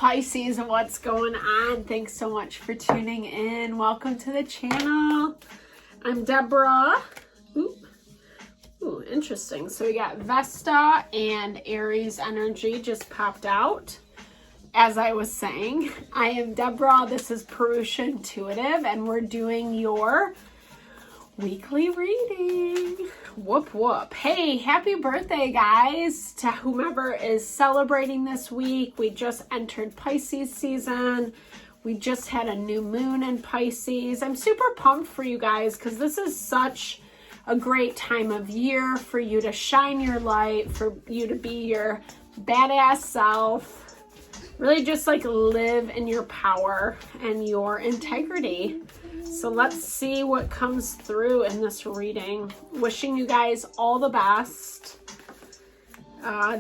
Pisces, what's going on? Thanks so much for tuning in. Welcome to the channel. I'm Deborah. Ooh, interesting. So we got Vesta and Aries energy just popped out. As I was saying, I am Deborah. This is Purusha Intuitive, and we're doing your weekly reading. Whoop whoop. Hey, happy birthday, guys, to whomever is celebrating this week. We just entered Pisces season. We just had a new moon in Pisces. I'm super pumped for you guys because this is such a great time of year for you to shine your light, for you to be your badass self. Really just like live in your power and your integrity. So let's see what comes through in this reading. Wishing you guys all the best.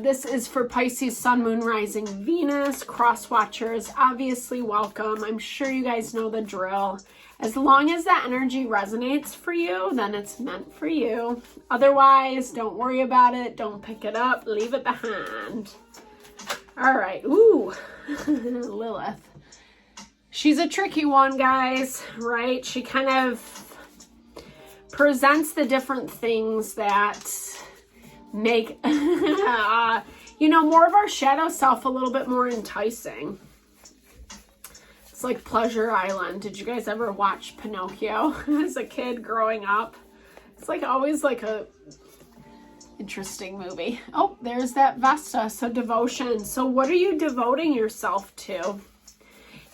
This is for Pisces, Sun, Moon, Rising, Venus. Cross watchers, obviously welcome. I'm sure you guys know the drill. As long as that energy resonates for you, then it's meant for you. Otherwise, don't worry about it. Don't pick it up. Leave it behind. All right. Ooh, Lilith. She's a tricky one, guys, right? She kind of presents the different things that make, more of our shadow self a little bit more enticing. It's like Pleasure Island. Did you guys ever watch Pinocchio as a kid growing up? It's like always like a interesting movie. Oh, there's that Vesta. So devotion. So what are you devoting yourself to?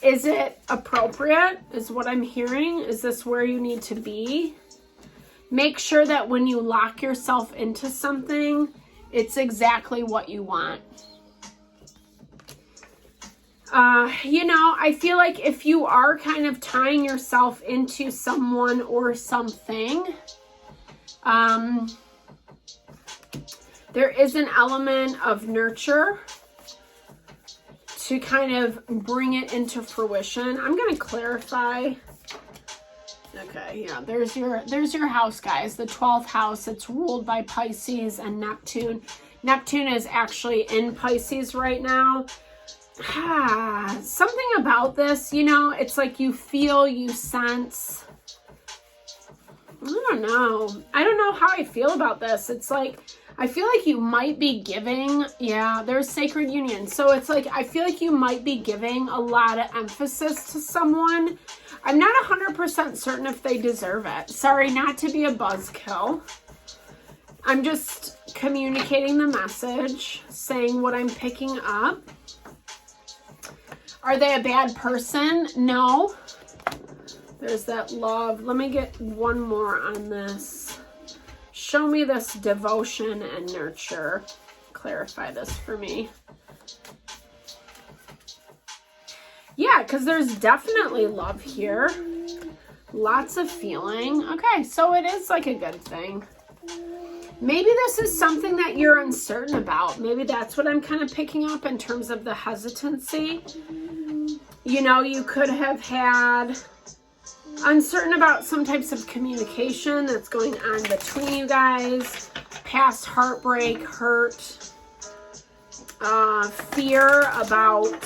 Is it appropriate, is what I'm hearing? Is this where you need to be? Make sure that when you lock yourself into something, it's exactly what you want. I feel like if you are kind of tying yourself into someone or something, there is an element of nurture to kind of bring it into fruition. I'm going to clarify. Okay, yeah, there's your house, guys. The 12th house. It's ruled by Pisces and Neptune. Neptune is actually in Pisces right now. Something about this, it's like you feel, you sense. I don't know how I feel about this. It's like, I feel like you might be giving, there's sacred union. So it's like, I feel like you might be giving a lot of emphasis to someone. I'm not 100% certain if they deserve it. Sorry, not to be a buzzkill. I'm just communicating the message, saying what I'm picking up. Are they a bad person? No. There's that love. Let me get one more on this. Show me this devotion and nurture. Clarify this for me. Yeah, because there's definitely love here. Lots of feeling. Okay, so it is like a good thing. Maybe this is something that you're uncertain about. Maybe that's what I'm kind of picking up in terms of the hesitancy. You could have had uncertain about some types of communication that's going on between you guys, past heartbreak, hurt, fear about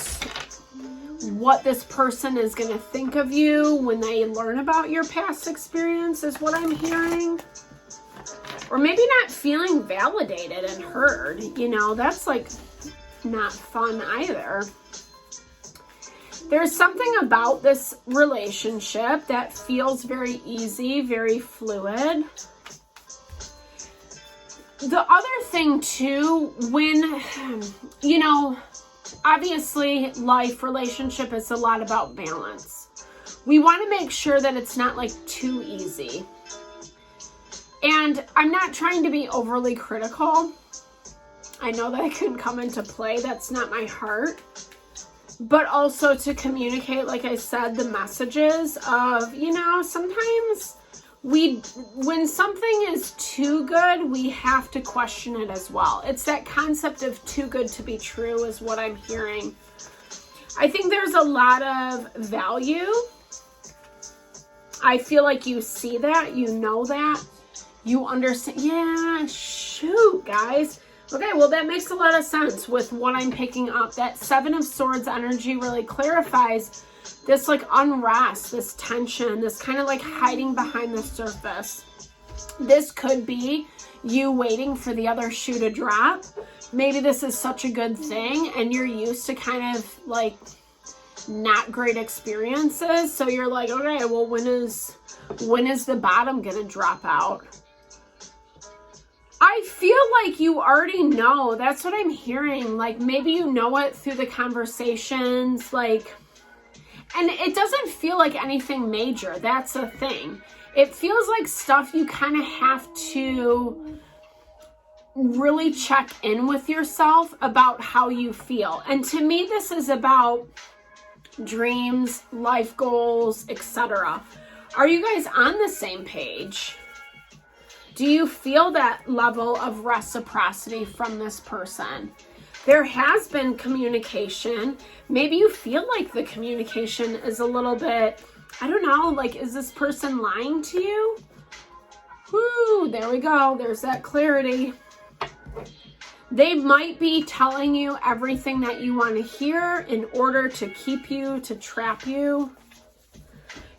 what this person is going to think of you when they learn about your past experience is what I'm hearing. Or maybe not feeling validated and heard, that's like not fun either. There's something about this relationship that feels very easy, very fluid. The other thing too, when, obviously life, relationship is a lot about balance. We want to make sure that it's not like too easy. And I'm not trying to be overly critical. I know that can come into play. That's not my heart. But also to communicate, like I said, the messages of, sometimes when something is too good, we have to question it as well. It's that concept of too good to be true is what I'm hearing. I think there's a lot of value. I feel like you see that, you know that, you understand. Yeah, shoot, guys. Okay, well, that makes a lot of sense with what I'm picking up. That Seven of Swords energy really clarifies this like unrest, this tension, this kind of like hiding behind the surface. This could be you waiting for the other shoe to drop. Maybe this is such a good thing and you're used to kind of like not great experiences. So you're like, okay, well, when is the bottom gonna drop out? I feel like you already know. That's what I'm hearing. Like maybe you know it through the conversations, like, and it doesn't feel like anything major. That's the thing. It feels like stuff you kind of have to really check in with yourself about how you feel. And to me, this is about dreams, life goals, etc. Are you guys on the same page? Do you feel that level of reciprocity from this person? There has been communication. Maybe you feel like the communication is a little bit, I don't know, like, is this person lying to you? Woo, there we go. There's that clarity. They might be telling you everything that you want to hear in order to keep you, to trap you.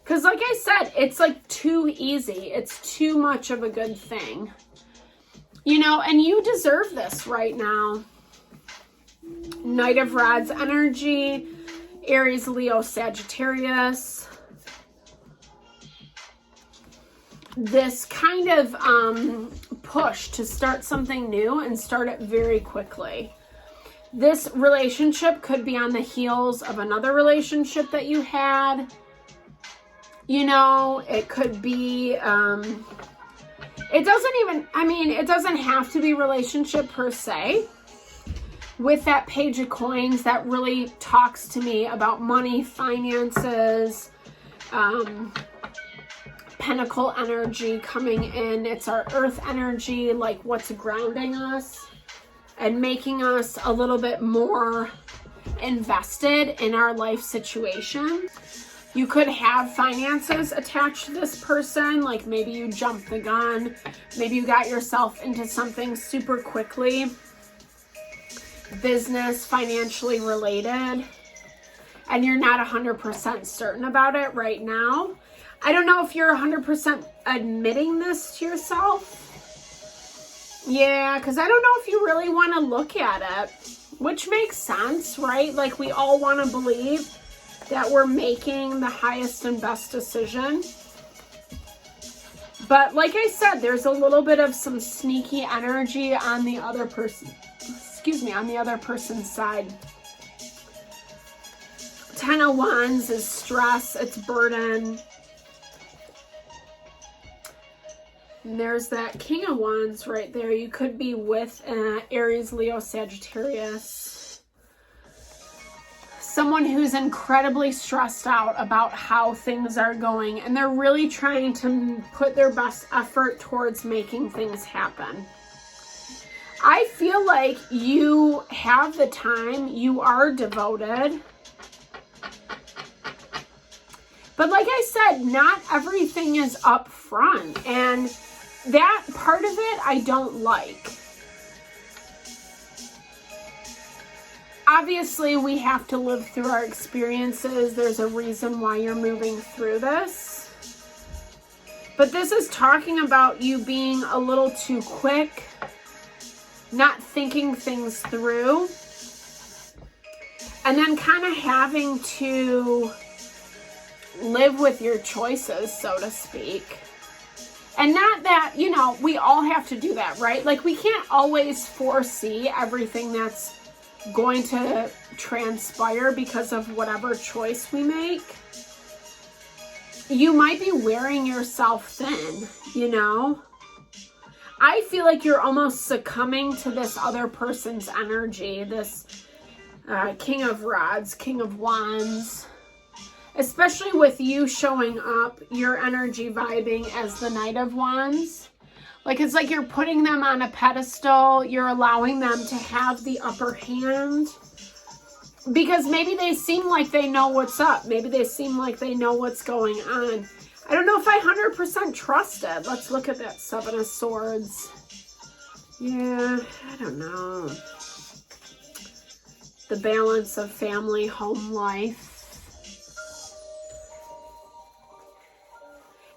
Because like I said, it's like too easy. It's too much of a good thing. You know, and you deserve this right now. Knight of Rods energy, Aries, Leo, Sagittarius. This kind of push to start something new and start it very quickly. This relationship could be on the heels of another relationship that you had. You know, it could be, it doesn't even, I mean, it doesn't have to be relationship per se. With that Page of Coins, that really talks to me about money, finances, Pentacle energy coming in. It's our earth energy, like what's grounding us and making us a little bit more invested in our life situation. You could have finances attached to this person, like maybe you jumped the gun, maybe you got yourself into something super quickly, business, financially related, and you're not 100% certain about it right now. I don't know if you're 100% admitting this to yourself. Yeah, because I don't know if you really want to look at it, which makes sense, right? Like we all want to believe that we're making the highest and best decision. But like I said, there's a little bit of some sneaky energy on the other person, on the other person's side. Ten of Wands is stress, it's burden. And there's that King of Wands right there. You could be with Aries, Leo, Sagittarius. Someone who's incredibly stressed out about how things are going, and they're really trying to put their best effort towards making things happen. I feel like you have the time, you are devoted. But like I said, not everything is up front, and that part of it I don't like. Obviously, we have to live through our experiences. There's a reason why you're moving through this. But this is talking about you being a little too quick, not thinking things through, and then kind of having to live with your choices, so to speak. And not that, you know, we all have to do that, right? Like we can't always foresee everything that's going to transpire because of whatever choice we make. You might be wearing yourself thin, you know? I feel like you're almost succumbing to this other person's energy, this King of Rods, King of Wands. Especially with you showing up, your energy vibing as the Knight of Wands. Like it's like you're putting them on a pedestal. You're allowing them to have the upper hand. Because maybe they seem like they know what's up. Maybe they seem like they know what's going on. I don't know if I 100% trust it. Let's look at that Seven of Swords. Yeah, I don't know. The balance of family, home life.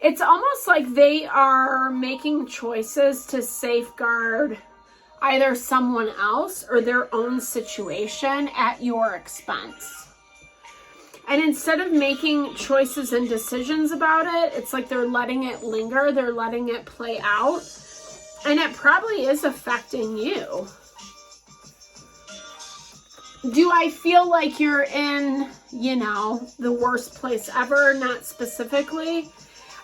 It's almost like they are making choices to safeguard either someone else or their own situation at your expense. And instead of making choices and decisions about it, it's like they're letting it linger, they're letting it play out, and it probably is affecting you. Do I feel like you're in, you know, the worst place ever? Not specifically.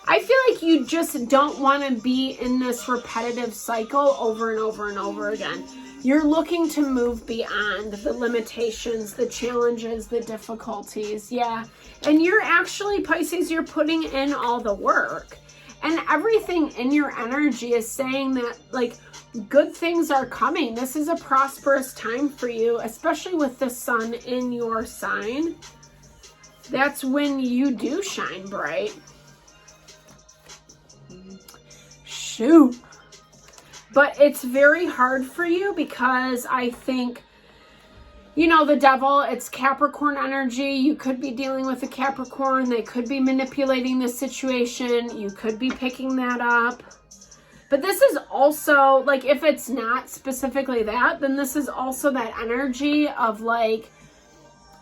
I feel like you just don't want to be in this repetitive cycle over and over and over again. You're looking to move beyond the limitations, the challenges, the difficulties. Yeah. And you're actually, Pisces, you're putting in all the work. And everything in your energy is saying that, like, good things are coming. This is a prosperous time for you, especially with the sun in your sign. That's when you do shine bright. Shoot. But it's very hard for you because I think, you know, the devil, it's Capricorn energy. You could be dealing with a Capricorn. They could be manipulating the situation. You could be picking that up. But this is also, like, if it's not specifically that, then this is also that energy of, like,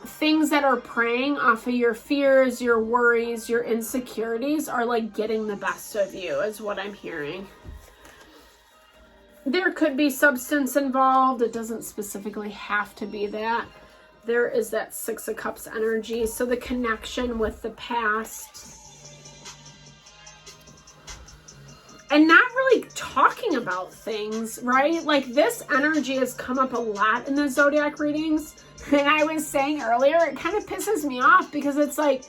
things that are preying off of your fears, your worries, your insecurities are, like, getting the best of you, is what I'm hearing. There could be substance involved. It doesn't specifically have to be that. There is that Six of Cups energy. So the connection with the past. And not really talking about things, right? Like, this energy has come up a lot in the zodiac readings. And I was saying earlier, it kind of pisses me off because it's like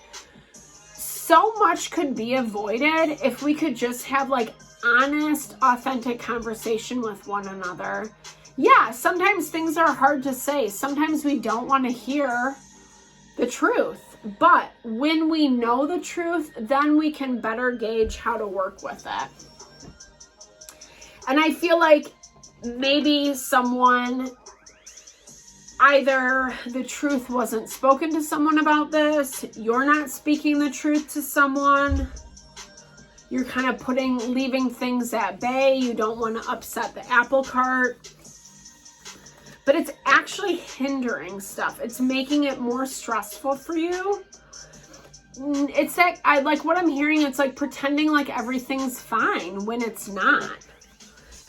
so much could be avoided if we could just have, like, honest, authentic conversation with one another. Yeah, sometimes things are hard to say. Sometimes we don't want to hear the truth. But when we know the truth, then we can better gauge how to work with it. And I feel like maybe someone, either the truth wasn't spoken to someone about this, you're not speaking the truth to someone, you're kind of leaving things at bay, you don't want to upset the apple cart. But it's actually hindering stuff. It's making it more stressful for you. It's like, what I'm hearing, it's like pretending like everything's fine when it's not.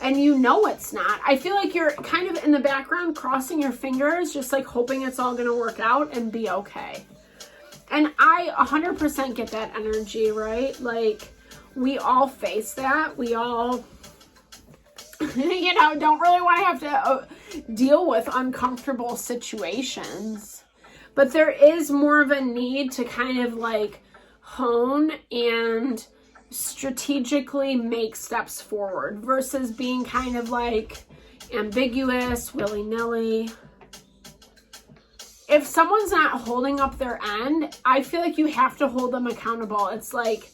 And you know it's not. I feel like you're kind of in the background crossing your fingers, just like hoping it's all going to work out and be okay. And I 100% get that energy, right? Like, we all face that. We all, you know, don't really want to have to deal with uncomfortable situations. But there is more of a need to kind of, like, hone and strategically make steps forward versus being kind of, like, ambiguous, willy-nilly. If someone's not holding up their end, I feel like you have to hold them accountable. It's like,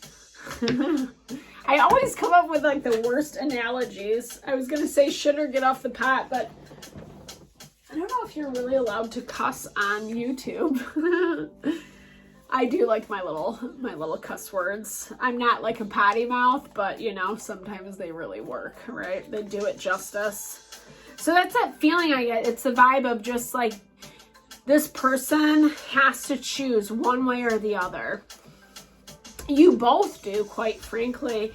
I always come up with, like, the worst analogies. I was going to say shit or get off the pot, but I don't know if you're really allowed to cuss on YouTube. I do like my little cuss words. I'm not like a potty mouth, but, you know, sometimes they really work, right? They do it justice. So that's that feeling I get. It's the vibe of just, like, this person has to choose one way or the other. You both do, quite frankly.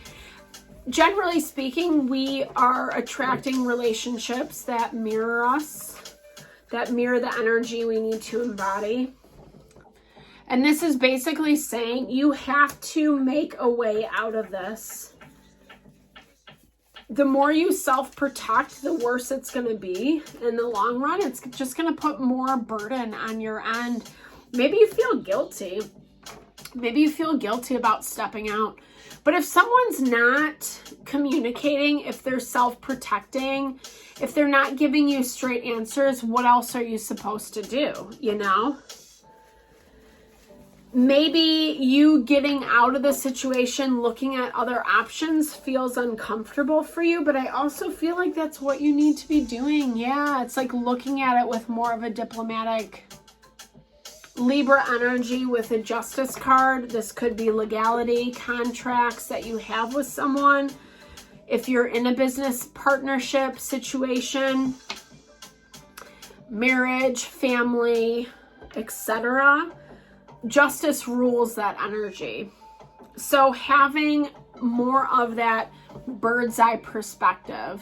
Generally speaking, we are attracting relationships that mirror us, that mirror the energy we need to embody. And this is basically saying you have to make a way out of this. The more you self-protect, the worse it's going to be in the long run. It's just going to put more burden on your end. Maybe you feel guilty. Maybe you feel guilty about stepping out. But if someone's not communicating, if they're self-protecting, if they're not giving you straight answers, what else are you supposed to do, you know? Maybe you getting out of the situation, looking at other options feels uncomfortable for you, but I also feel like that's what you need to be doing. Yeah, it's like looking at it with more of a diplomatic Libra energy with a Justice card. This could be legality, contracts that you have with someone. If you're in a business partnership situation, marriage, family, etc., Justice rules that energy. So having more of that bird's eye perspective,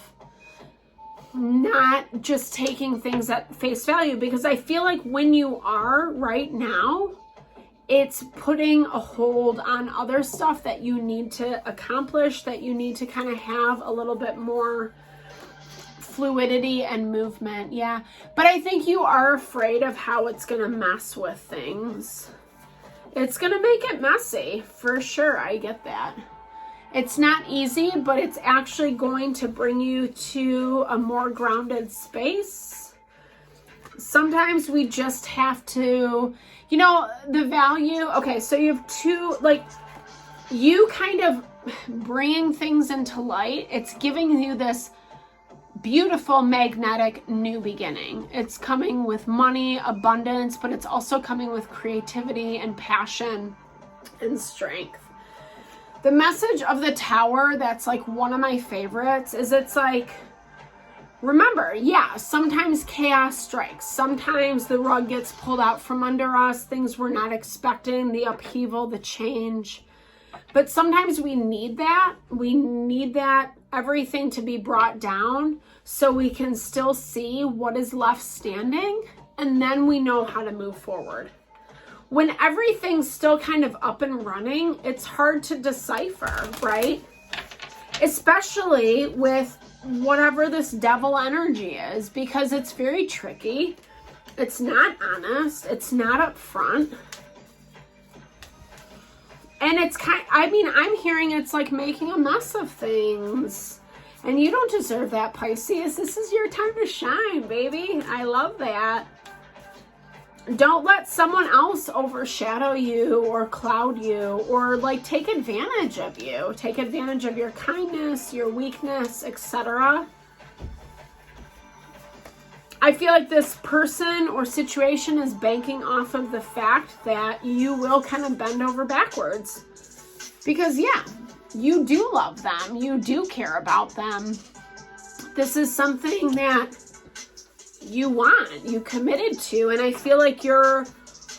not just taking things at face value, because I feel like when you are right now, it's putting a hold on other stuff that you need to accomplish, that you need to kind of have a little bit more fluidity and movement. Yeah, but I think you are afraid of how it's going to mess with things. It's going to make it messy, for sure. I get that. It's not easy, but it's actually going to bring you to a more grounded space. Sometimes we just have to, you know, the value. Okay, so you have two, like, you kind of bringing things into light. It's giving you this beautiful magnetic new beginning. It's coming with money, abundance, but it's also coming with creativity and passion and strength. The message of the Tower, that's like one of my favorites, is it's like, remember, yeah, sometimes chaos strikes. Sometimes the rug gets pulled out from under us, things we're not expecting, the upheaval, the change. But sometimes we need that. We need that everything to be brought down so we can still see what is left standing, and then we know how to move forward. When everything's still kind of up and running, it's hard to decipher, right? Especially with whatever this devil energy is, because it's very tricky. It's not honest. It's not upfront. And it's I'm hearing it's like making a mess of things. And you don't deserve that, Pisces. This is your time to shine, baby. I love that. Don't let someone else overshadow you or cloud you or like take advantage of you. Take advantage of your kindness, your weakness, etc. I feel like this person or situation is banking off of the fact that you will kind of bend over backwards. Because yeah, you do love them. You do care about them. This is something that you want, you committed to, and I feel like you're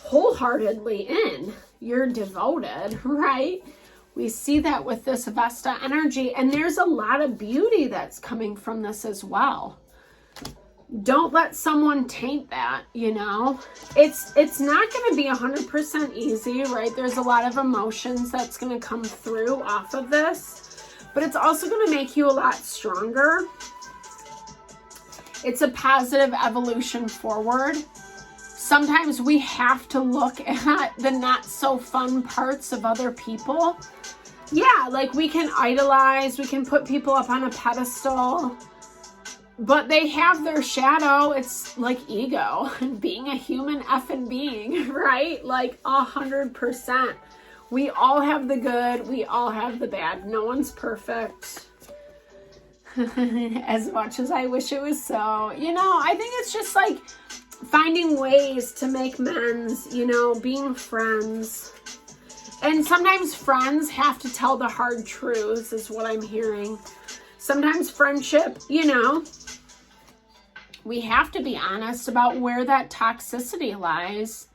wholeheartedly in. You're devoted, right? We see that with this Vesta energy, and there's a lot of beauty that's coming from this as well. Don't let someone taint that, you know? It's not going to be 100% easy, right? There's a lot of emotions that's going to come through off of this, but it's also going to make you a lot stronger. It's a positive evolution forward. Sometimes we have to look at the not so fun parts of other people. Yeah, like we can idolize, we can put people up on a pedestal, but they have their shadow. It's like ego and being a human effing being, right? Like 100%. We all have the good, we all have the bad. No one's perfect. As much as I wish it was so. You know, I think it's just like finding ways to make amends, you know, being friends. And sometimes friends have to tell the hard truths is what I'm hearing. Sometimes friendship, you know, we have to be honest about where that toxicity lies,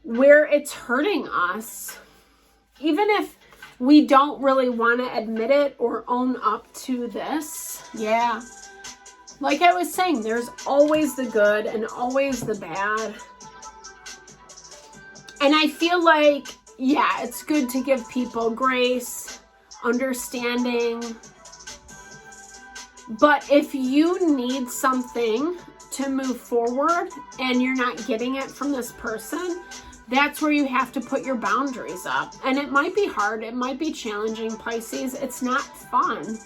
where it's hurting us. Even if we don't really want to admit it or own up to this. Yeah. Like I was saying, there's always the good and always the bad. And I feel like, yeah, it's good to give people grace, understanding. But if you need something to move forward and you're not getting it from this person, that's where you have to put your boundaries up. And it might be hard. It might be challenging, Pisces. It's not fun.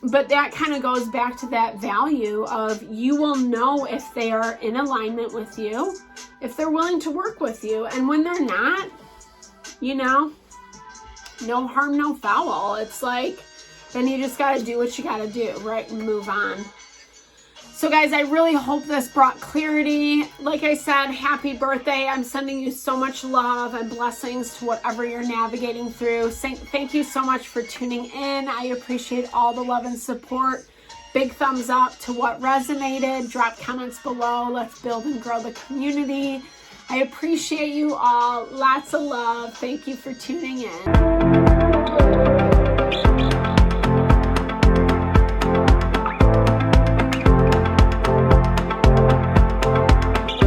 But that kind of goes back to that value of you will know if they are in alignment with you, if they're willing to work with you. And when they're not, you know, no harm, no foul. It's like, then you just got to do what you got to do, right? And move on. So guys, I really hope this brought clarity. Like I said, happy birthday. I'm sending you so much love and blessings to whatever you're navigating through. Thank you so much for tuning in. I appreciate all the love and support. Big thumbs up to what resonated. Drop comments below. Let's build and grow the community. I appreciate you all. Lots of love. Thank you for tuning in.